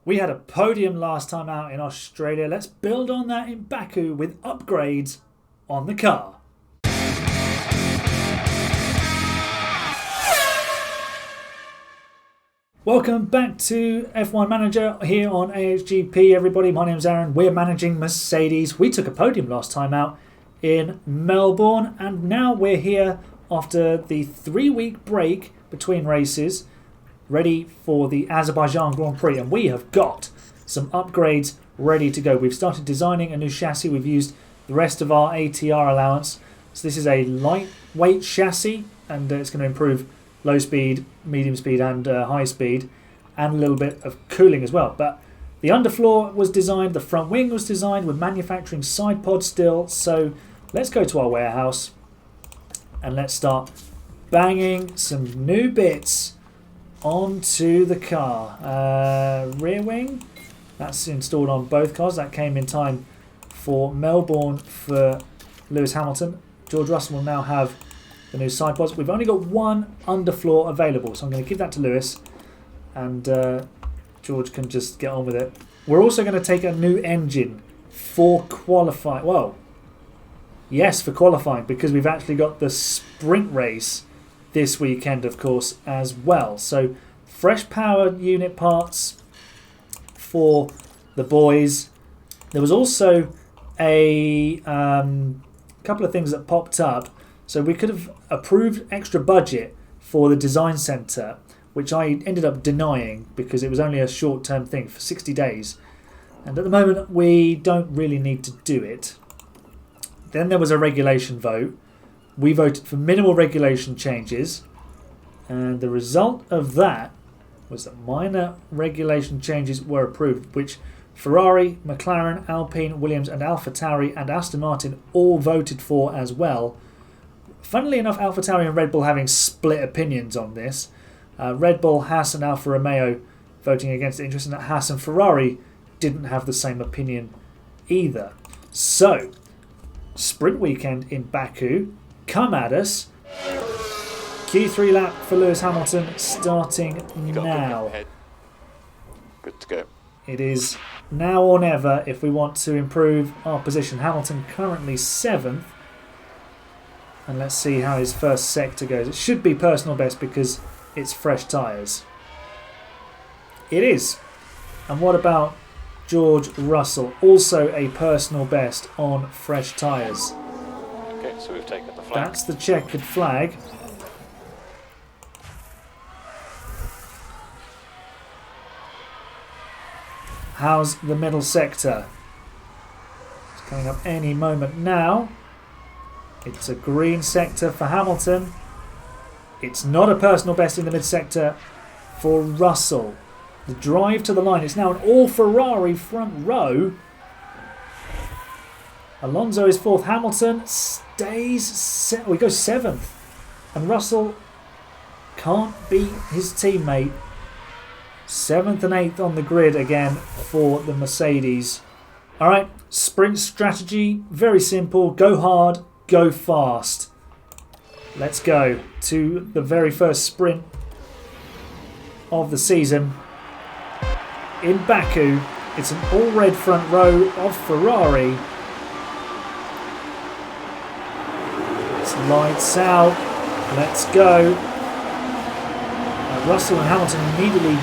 We had a podium last time out in Australia. Let's build on that in Baku with upgrades on the car. Welcome back to F1 Manager here on AHGP, everybody. My name's Aaron. We're managing Mercedes. We took a podium last time out in Melbourne, and now we're here after the 3-week break between races, ready for the Azerbaijan Grand Prix, and we have got some upgrades ready to go. We've started designing a new chassis. We've used the rest of our ATR allowance. So this is a lightweight chassis, and it's going to improve low speed, medium speed and high speed, and a little bit of cooling as well. But the underfloor was designed, the front wing was designed, we're manufacturing side pods still. So let's go to our warehouse and let's start banging some new bits onto the car. Rear wing, that's installed on both cars. That came in time for Melbourne for Lewis Hamilton. George Russell will now have the new side pods. We've only got one underfloor available, so I'm going to give that to Lewis, and George can just get on with it. We're also going to take a new engine for qualifying. Well, yes, for qualifying, because we've actually got the sprint race this weekend, of course, as well. So fresh power unit parts for the boys. There was also a couple of things that popped up. So we could have approved extra budget for the design centre, which I ended up denying because it was only a short-term thing for 60 days. And at the moment, we don't really need to do it. Then there was a regulation vote. We voted for minimal regulation changes, and the result of that was that minor regulation changes were approved, which Ferrari, McLaren, Alpine, Williams and AlphaTauri and Aston Martin all voted for as well. Funnily enough, AlphaTauri and Red Bull having split opinions on this. Red Bull, Haas and Alfa Romeo voting against it. Interesting that Haas and Ferrari didn't have the same opinion either. So, sprint weekend in Baku. Come at us. Q3 lap for Lewis Hamilton starting now. Good to go. It is now or never if we want to improve our position. Hamilton currently 7th. And let's see how his first sector goes. It should be personal best because it's fresh tyres. It is. And what about George Russell? Also a personal best on fresh tyres. Okay, so we've taken the flag. That's the checkered flag. How's the middle sector? It's coming up any moment now. It's a green sector for Hamilton. It's not a personal best in the mid sector for Russell. The drive to the line. It's now an all Ferrari front row. Alonso is 4th. Hamilton stays. We go 7th. And Russell can't beat his teammate. 7th and 8th on the grid again for the Mercedes. Alright, sprint strategy. Very simple. Go hard. Go fast. Let's go to the very first sprint of the season in Baku. It's an all red front row of Ferrari. It's lights out. Let's go. Russell and Hamilton immediately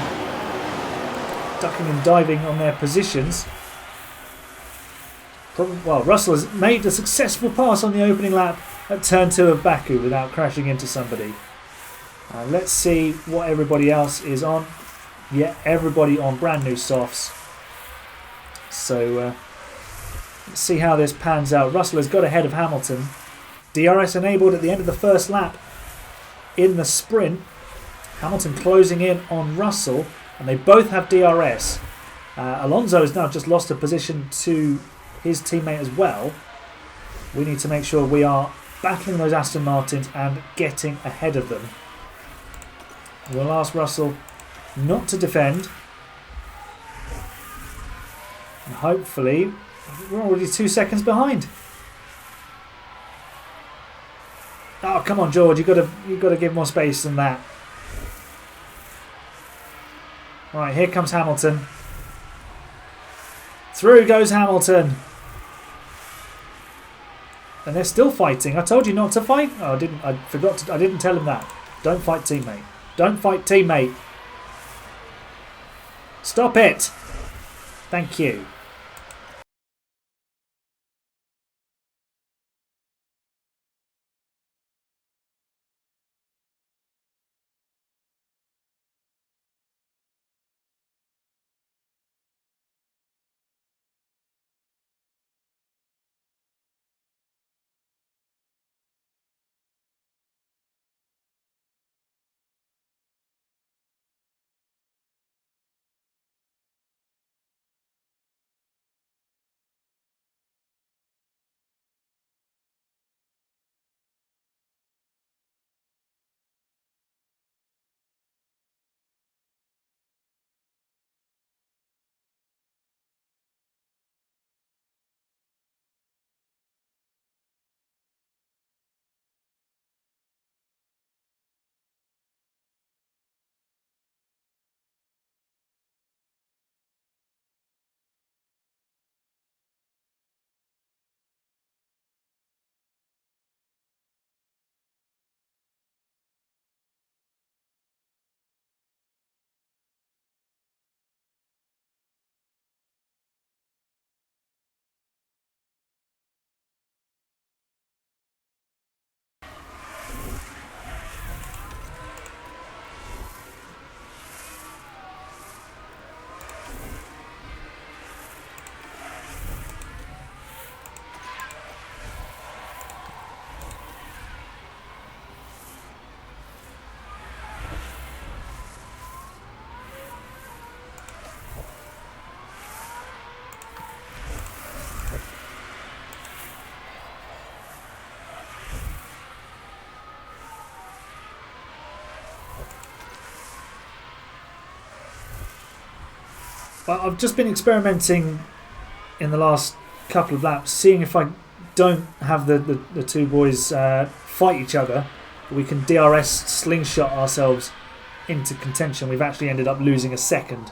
ducking and diving on their positions. Well, Russell has made a successful pass on the opening lap at turn 2 of Baku without crashing into somebody. Let's see what everybody else is on. Yeah, everybody on brand new softs. So let's see how this pans out. Russell has got ahead of Hamilton. DRS enabled at the end of the first lap in the sprint. Hamilton closing in on Russell, and they both have DRS. Alonso has now just lost a position to his teammate as well. We need to make sure we are battling those Aston Martins and getting ahead of them. We'll ask Russell not to defend. And hopefully, we're already 2 seconds behind. Oh, come on, George! You've got to give more space than that. Right, here comes Hamilton. Through goes Hamilton. And they're still fighting. I told you not to fight. Oh, I didn't. I forgot to. I didn't tell him that. Don't fight, teammate. Don't fight, teammate. Stop it. Thank you. Well, I've just been experimenting in the last couple of laps, seeing if I don't have the two boys fight each other, we can DRS slingshot ourselves into contention. We've actually ended up losing a second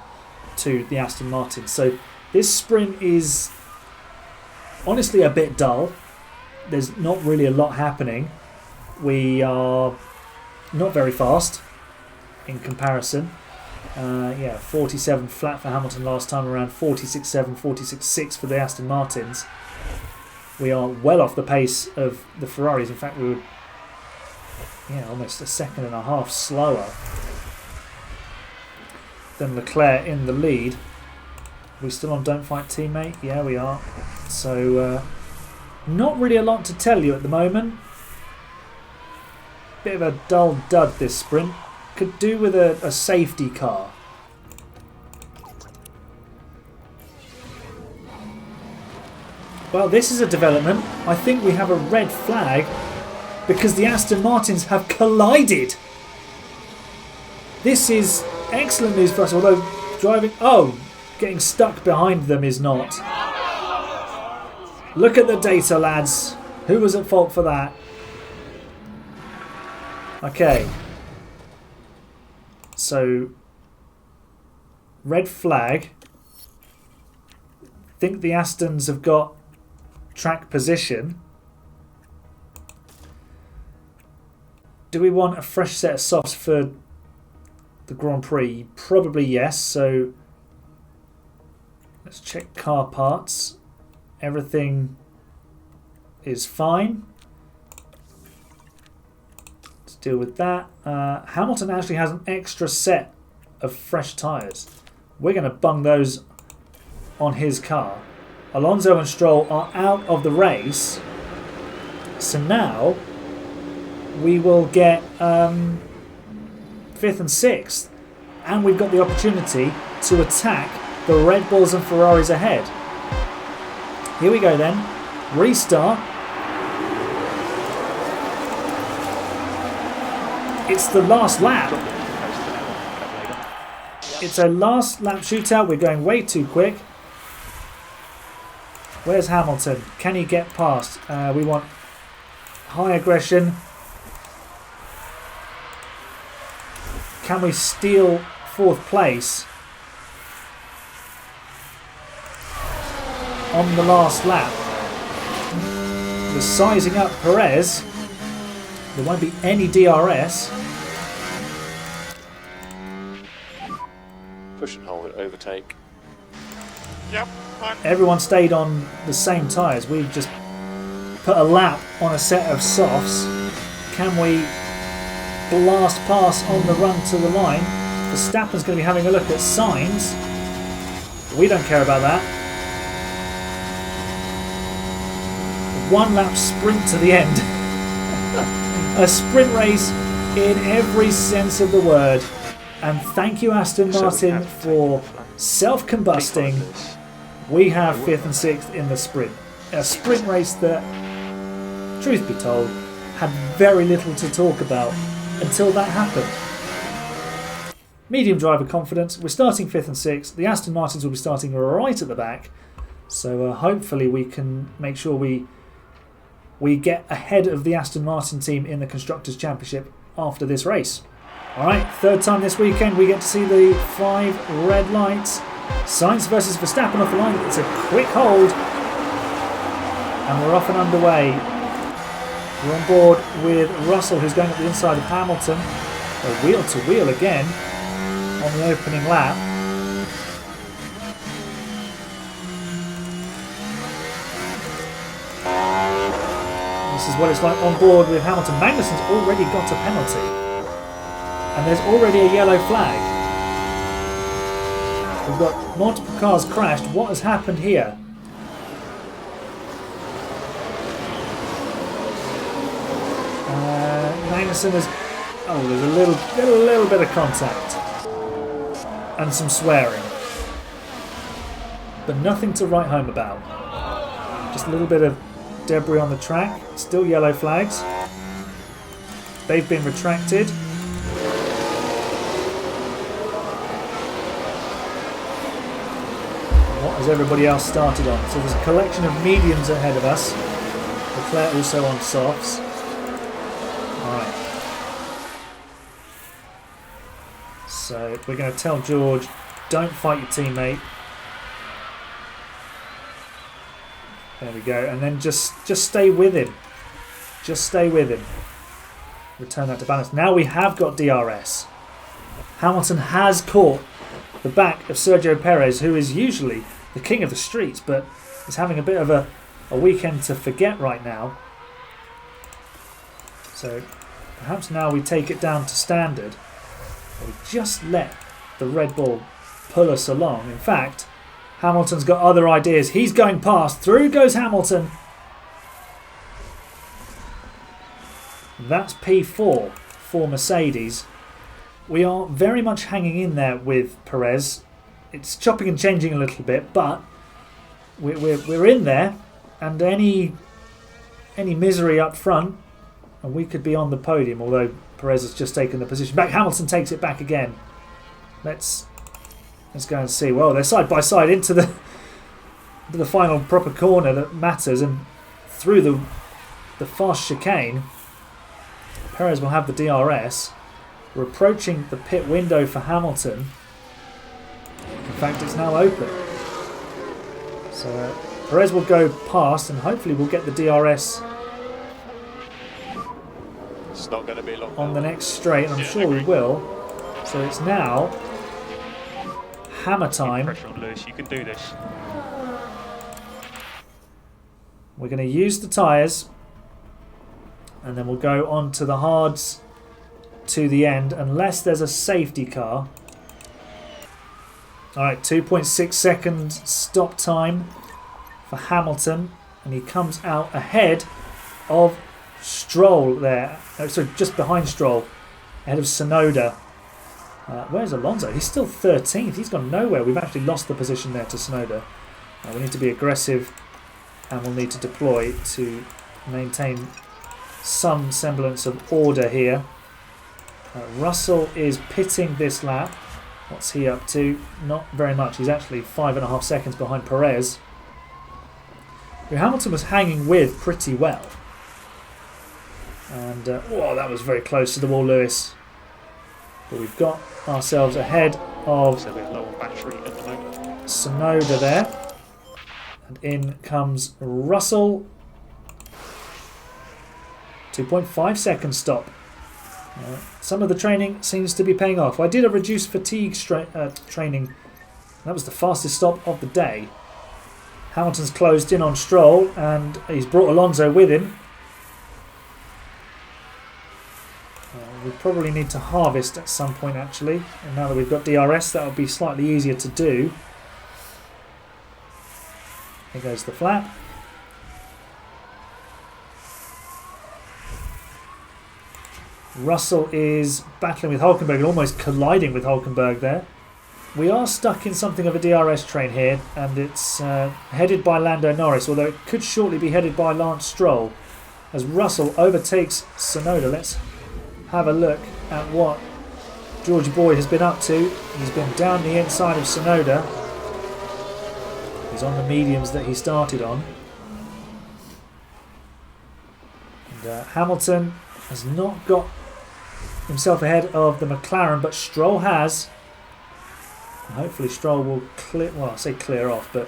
to the Aston Martin. So this sprint is honestly a bit dull. There's not really a lot happening. We are not very fast in comparison. 47 flat for Hamilton last time around, 46.7, 46.6 for the Aston Martins. We are well off the pace of the Ferraris. In fact, we were almost a second and a half slower than Leclerc in the lead. Are we still on Don't Fight Teammate? Yeah, we are. So, not really a lot to tell you at the moment. Bit of a dull dud this sprint. Could do with a safety car. Well, this is a development. I think we have a red flag because the Aston Martins have collided. This is excellent news for us, although getting stuck behind them is not. Look at the data, lads. Who was at fault for that? Okay. So, red flag. Think the Astons have got track position. Do we want a fresh set of softs for the Grand Prix? Probably yes. So, let's check car parts. Everything is fine. Deal with that. Hamilton actually has an extra set of fresh tyres. We're going to bung those on his car. Alonso and Stroll are out of the race. So now we will get 5th and 6th. And we've got the opportunity to attack the Red Bulls and Ferraris ahead. Here we go then. Restart. It's the last lap. It's a last lap shootout. We're going way too quick. Where's Hamilton? Can he get past? We want high aggression. Can we steal 4th place? on the last lap. We're sizing up Perez. There won't be any DRS. Push and hold it, overtake. Yep, fine. Everyone stayed on the same tyres. We've just put a lap on a set of softs. Can we blast past on the run to the line? Verstappen's going to be having a look at signs. We don't care about that. One lap sprint to the end. A sprint race in every sense of the word. And thank you, Aston Martin, for self-combusting. We have 5th and 6th in the sprint. A sprint race that, truth be told, had very little to talk about until that happened. Medium driver confidence. We're starting 5th and 6th. The Aston Martins will be starting right at the back. So hopefully we can make sure we get ahead of the Aston Martin team in the Constructors' Championship after this race. Alright, third time this weekend we get to see the 5 red lights. Sainz versus Verstappen off the line. It's a quick hold. And we're off and underway. We're on board with Russell, who's going up the inside of Hamilton. Wheel to wheel again on the opening lap. This is what it's like on board with Hamilton. Magnussen's already got a penalty. And there's already a yellow flag. We've got multiple cars crashed. What has happened here? Magnussen has... Oh, there's a little bit of contact. And some swearing. But nothing to write home about. Just a little bit of debris on the track. Still yellow flags. They've been retracted. What has everybody else started on? So there's a collection of mediums ahead of us. Leclerc also on softs. Alright. So we're going to tell George, don't fight your teammate. There we go. And then just stay with him. Just stay with him. Return that to balance. Now we have got DRS. Hamilton has caught the back of Sergio Perez, who is usually the king of the streets, but is having a bit of a weekend to forget right now. So perhaps now we take it down to standard. We just let the Red Bull pull us along. In fact, Hamilton's got other ideas. He's going past. Through goes Hamilton. That's P4 for Mercedes. We are very much hanging in there with Perez. It's chopping and changing a little bit, but we're in there, and any misery up front, and we could be on the podium. Although Perez has just taken the position back, Hamilton takes it back again. Let's go and see. Well, they're side by side into the final proper corner that matters, and through the fast chicane, Perez will have the DRS. We're approaching the pit window for Hamilton. In fact, it's now open. So Perez will go past, and hopefully we'll get the DRS. It's not going to be long on the next straight. I'm sure we will. So it's now hammer time. Pressure on Lewis. You can do this. We're going to use the tyres, and then we'll go on to the hards to the end, unless there's a safety car. Alright, 2.6 second stop time for Hamilton, and he comes out ahead of Stroll there. Sorry, just behind Stroll, ahead of Tsunoda. Where's Alonso? He's still 13th. He's gone nowhere. We've actually lost the position there to Tsunoda. We need to be aggressive, and we'll need to deploy to maintain some semblance of order here. Russell is pitting this lap. What's he up to? Not very much. He's actually 5.5 seconds behind Perez, who Hamilton was hanging with pretty well. And oh, that was very close to the wall, Lewis. But we've got ourselves ahead of So we're low on battery at the moment. Tsunoda there. And in comes Russell. 2.5 second stop. Some of the training seems to be paying off. I did a reduced fatigue training. That was the fastest stop of the day. Hamilton's closed in on Stroll and he's brought Alonso with him. We probably need to harvest at some point actually. And now that we've got DRS, that'll be slightly easier to do. Here goes the flap. Russell is battling with Hulkenberg, almost colliding with Hulkenberg there. We are stuck in something of a DRS train here, and it's headed by Lando Norris, although it could shortly be headed by Lance Stroll. As Russell overtakes Tsunoda, let's have a look at what Georgie Boy has been up to. He's been down the inside of Tsunoda. He's on the mediums that he started on. And Hamilton has not got himself ahead of the McLaren, but Stroll has. And hopefully Stroll will clear. Well, I say clear off, but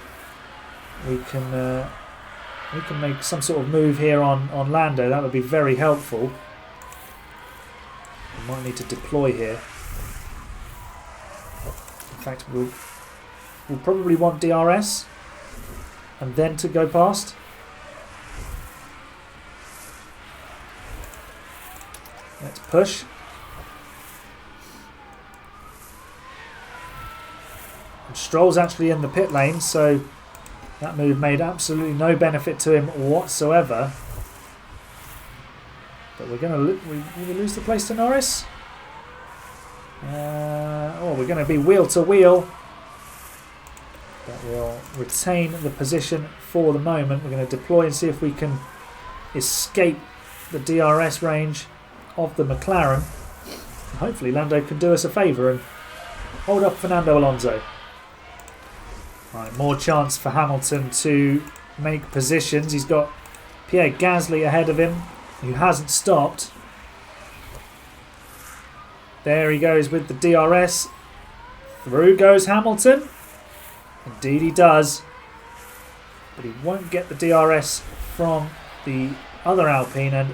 we can make some sort of move here on Lando. That would be very helpful. We might need to deploy here. In fact, we'll probably want DRS and then to go past. Let's push. And Stroll's actually in the pit lane, so that move made absolutely no benefit to him whatsoever. But we're going to will we lose the place to Norris? We're going to be wheel to wheel. But we'll retain the position for the moment. We're going to deploy and see if we can escape the DRS range of the McLaren. And hopefully Lando can do us a favour and hold up Fernando Alonso. Right, more chance for Hamilton to make positions. He's got Pierre Gasly ahead of him, who hasn't stopped. There he goes with the DRS. Through goes Hamilton. Indeed he does. But he won't get the DRS from the other Alpine, and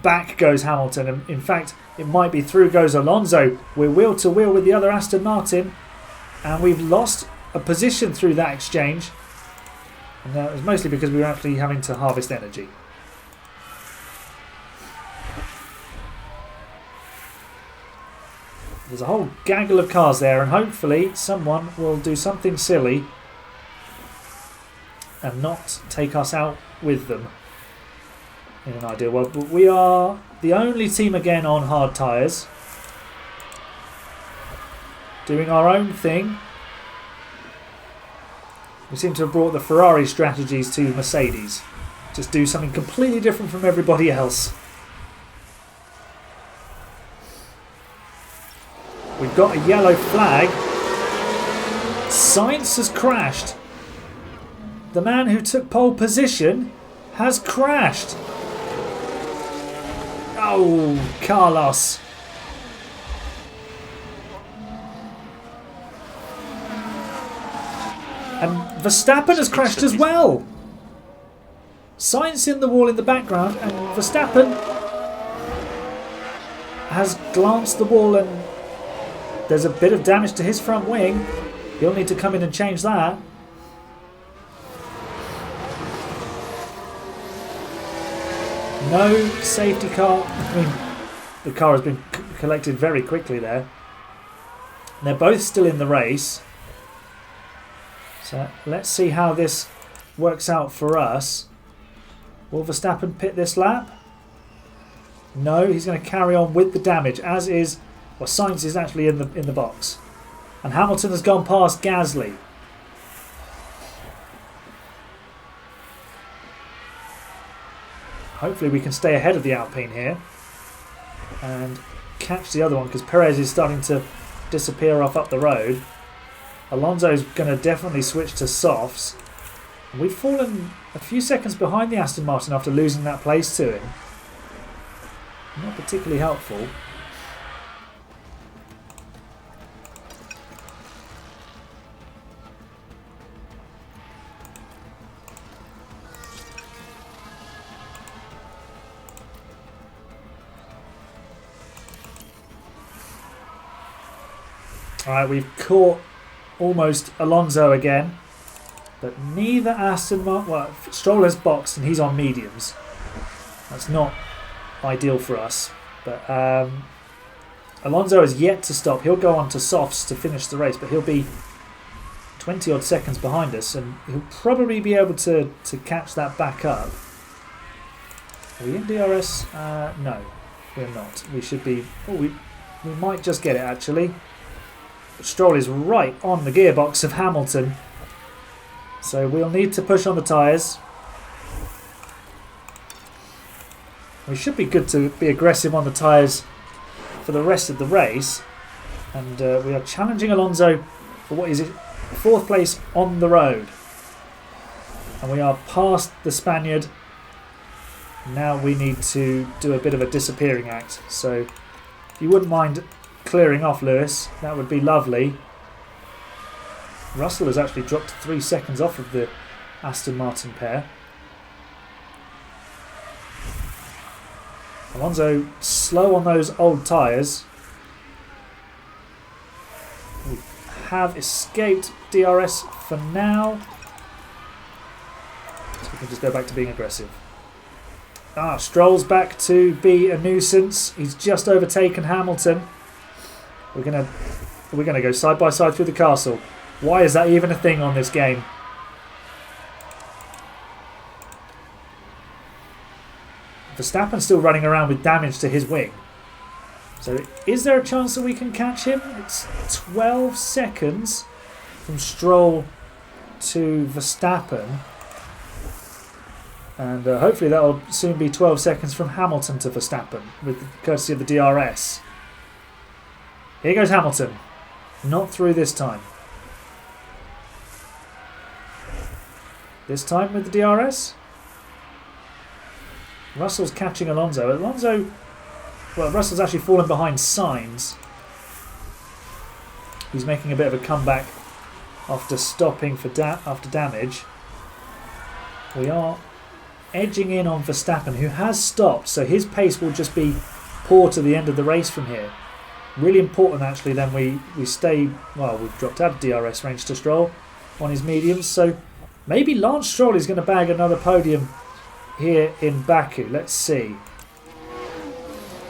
back goes Hamilton. And in fact, it might be through goes Alonso. We're wheel to wheel with the other Aston Martin, and we've lost a position through that exchange. And that was mostly because we were actually having to harvest energy. There's a whole gaggle of cars there, and hopefully someone will do something silly and not take us out with them in an ideal world. But we are the only team again on hard tyres, doing our own thing. We seem to have brought the Ferrari strategies to Mercedes. Just do something completely different from everybody else. We've got a yellow flag. Sainz has crashed. The man who took pole position has crashed. Oh, Carlos. And Verstappen has crashed as well. Sainz in the wall in the background, and Verstappen has glanced the wall, and there's a bit of damage to his front wing. He'll need to come in and change that. No safety car. I mean, the car has been collected very quickly there. They're both still in the race. So let's see how this works out for us. Will Verstappen pit this lap? No, he's going to carry on with the damage, as is. Well, Sainz is actually in the box, and Hamilton has gone past Gasly. Hopefully we can stay ahead of the Alpine here and catch the other one, because Perez is starting to disappear off up the road. Alonso's going to definitely switch to softs. We've fallen a few seconds behind the Aston Martin after losing that place to him. Not particularly helpful. Alright, we've caught almost Alonso again. But neither Aston Martin... Well, Stroll has boxed and he's on mediums. That's not ideal for us. But Alonso has yet to stop. He'll go on to softs to finish the race, but he'll be 20 odd seconds behind us, and he'll probably be able to catch that back up. Are we in DRS? No, we're not. We should be... Oh, we might just get it, actually. Stroll is right on the gearbox of Hamilton. So we'll need to push on the tyres. We should be good to be aggressive on the tyres for the rest of the race. And we are challenging Alonso for what is it? 4th place on the road. And we are past the Spaniard. Now we need to do a bit of a disappearing act. So if you wouldn't mind clearing off, Lewis, that would be lovely. Russell has actually dropped 3 seconds off of the Aston Martin pair. Alonso slow on those old tyres. We have escaped DRS for now. So we can just go back to being aggressive. Stroll's back to be a nuisance. He's just overtaken Hamilton. We're gonna go side by side through the castle. Why is that even a thing on this game? Verstappen's still running around with damage to his wing. So is there a chance that we can catch him? It's 12 seconds from Stroll to Verstappen. And hopefully that will soon be 12 seconds from Hamilton to Verstappen, with the courtesy of the DRS. Here goes Hamilton. Not through this time. This time with the DRS. Russell's catching Alonso. Russell's actually fallen behind Sainz. He's making a bit of a comeback after stopping for after damage. We are edging in on Verstappen, who has stopped, so his pace will just be poor to the end of the race from here. Really important, actually, then we stay... Well, we've dropped out of DRS range to Stroll on his mediums, so maybe Lance Stroll is going to bag another podium here in Baku. Let's see.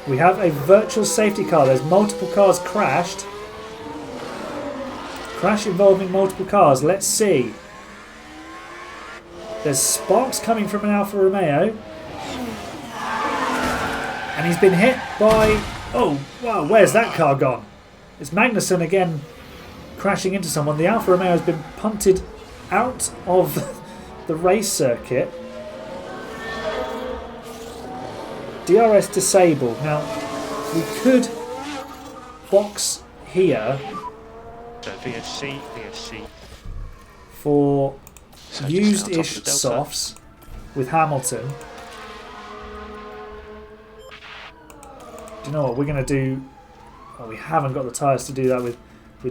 We have a virtual safety car. There's multiple cars crashed. Crash involving multiple cars. Let's see. There's sparks coming from an Alfa Romeo. And he's been hit by... Oh, wow, where's that car gone? It's Magnussen again crashing into someone. The Alfa Romeo has been punted out of the race circuit. DRS disabled. Now, we could box here So VSC. for So used-ish just out of the softs with Hamilton. Do you know what we're going to do? Well, we haven't got the tyres to do that with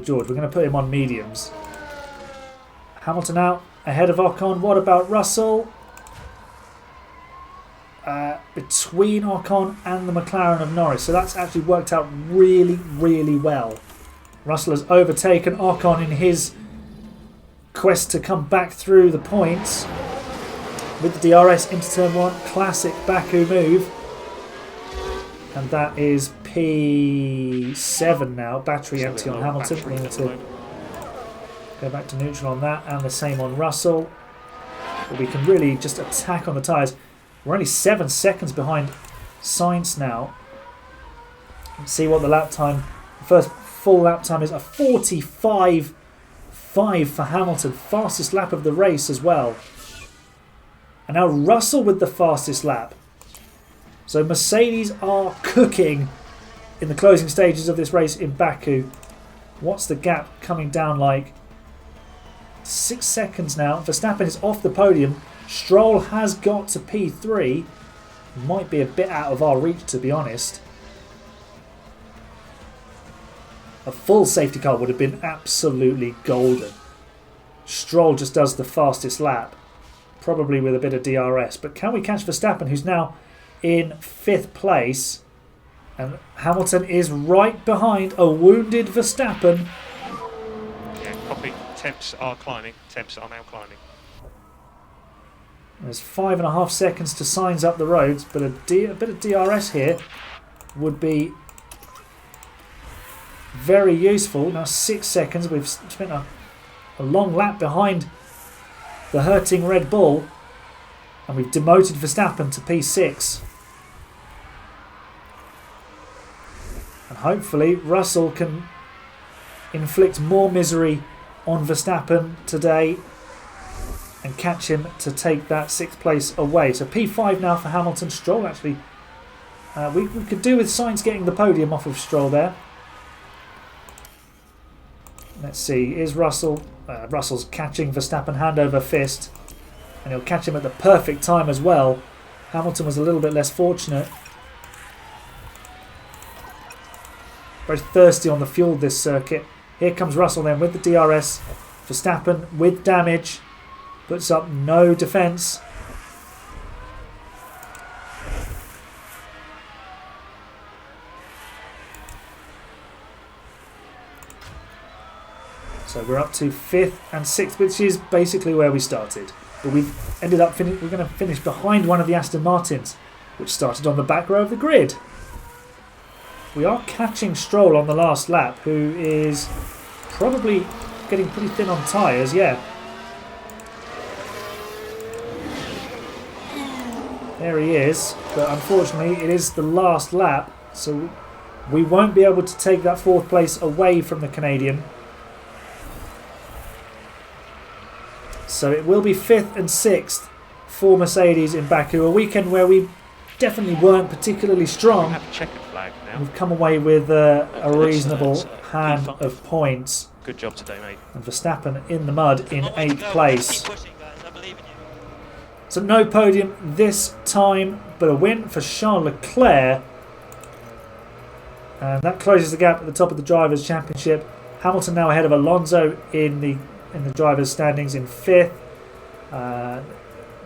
George. We're going to put him on mediums. Hamilton out ahead of Ocon. What about Russell? Between Ocon and the McLaren of Norris. So that's actually worked out really, really well. Russell has overtaken Ocon in his quest to come back through the points with the DRS into turn 1. Classic Baku move. And that is P7 now. Battery empty on Hamilton. We need to go back to neutral on that, and the same on Russell. But we can really just attack on the tyres. We're only 7 seconds behind Sainz now. Let's see what the lap time, the first full lap time is. A 45.5 for Hamilton. Fastest lap of the race as well. And now Russell with the fastest lap. So Mercedes are cooking in the closing stages of this race in Baku. What's the gap coming down like? 6 seconds now. Verstappen is off the podium. Stroll has got to P3. Might be a bit out of our reach, to be honest. A full safety car would have been absolutely golden. Stroll just does the fastest lap. Probably with a bit of DRS. But can we catch Verstappen, who's now in 5th place? And Hamilton is right behind a wounded Verstappen. temps are climbing. Temps are now climbing. There's 5.5 seconds to signs up the roads, but a bit of DRS here would be very useful. Now 6 seconds. We've spent a long lap behind the hurting Red Bull, and we've demoted Verstappen to P6. And hopefully Russell can inflict more misery on Verstappen today and catch him to take that 6th place away. So P5 now for Hamilton. Stroll actually, we could do with Sainz getting the podium off of Stroll there. Let's see, is Russell, Russell's catching Verstappen hand over fist, and he'll catch him at the perfect time as well. Hamilton was a little bit less fortunate. Very thirsty on the fuel this circuit. Here comes Russell then with the DRS. Verstappen with damage. Puts up no defence. So we're up to 5th and 6th, which is basically where we started. But we've ended up we're going to finish behind one of the Aston Martins, which started on the back row of the grid. We are catching Stroll on the last lap, who is probably getting pretty thin on tyres, yeah. There he is, but unfortunately it is the last lap, so we won't be able to take that 4th place away from the Canadian. So it will be 5th and 6th for Mercedes in Baku, a weekend where we definitely weren't particularly strong. We have a checkered flag now. We've come away with a reasonable hand of points. Good job today, mate. And Verstappen in the mud in 8th place. So no podium this time, but a win for Charles Leclerc. And that closes the gap at the top of the Drivers' Championship. Hamilton now ahead of Alonso in the drivers' standings in 5th.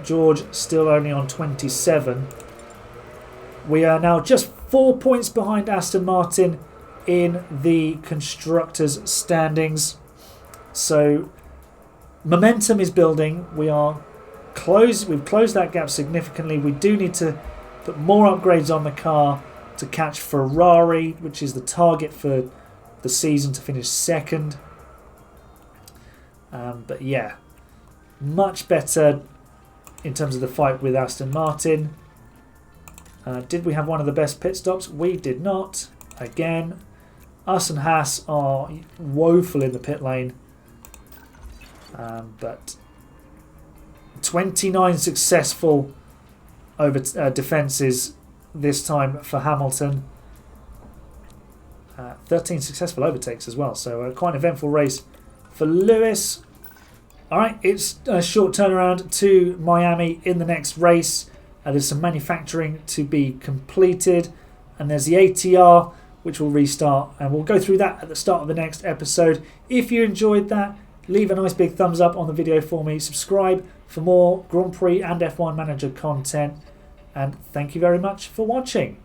George still only on 27. We are now just 4 points behind Aston Martin in the constructors' standings. So momentum is building. We've closed that gap significantly. We do need to put more upgrades on the car to catch Ferrari, which is the target for the season, to finish 2nd. But yeah, much better in terms of the fight with Aston Martin. Did we have one of the best pit stops? We did not. Again, us and Haas are woeful in the pit lane. But 29 successful defences this time for Hamilton. 13 successful overtakes as well. So quite an eventful race for Lewis. Alright, it's a short turnaround to Miami in the next race. There's some manufacturing to be completed, and there's the ATR which will restart, and we'll go through that at the start of the next episode. If you enjoyed that, leave a nice big thumbs up on the video for me, subscribe for more Grand Prix and F1 Manager content, and thank you very much for watching.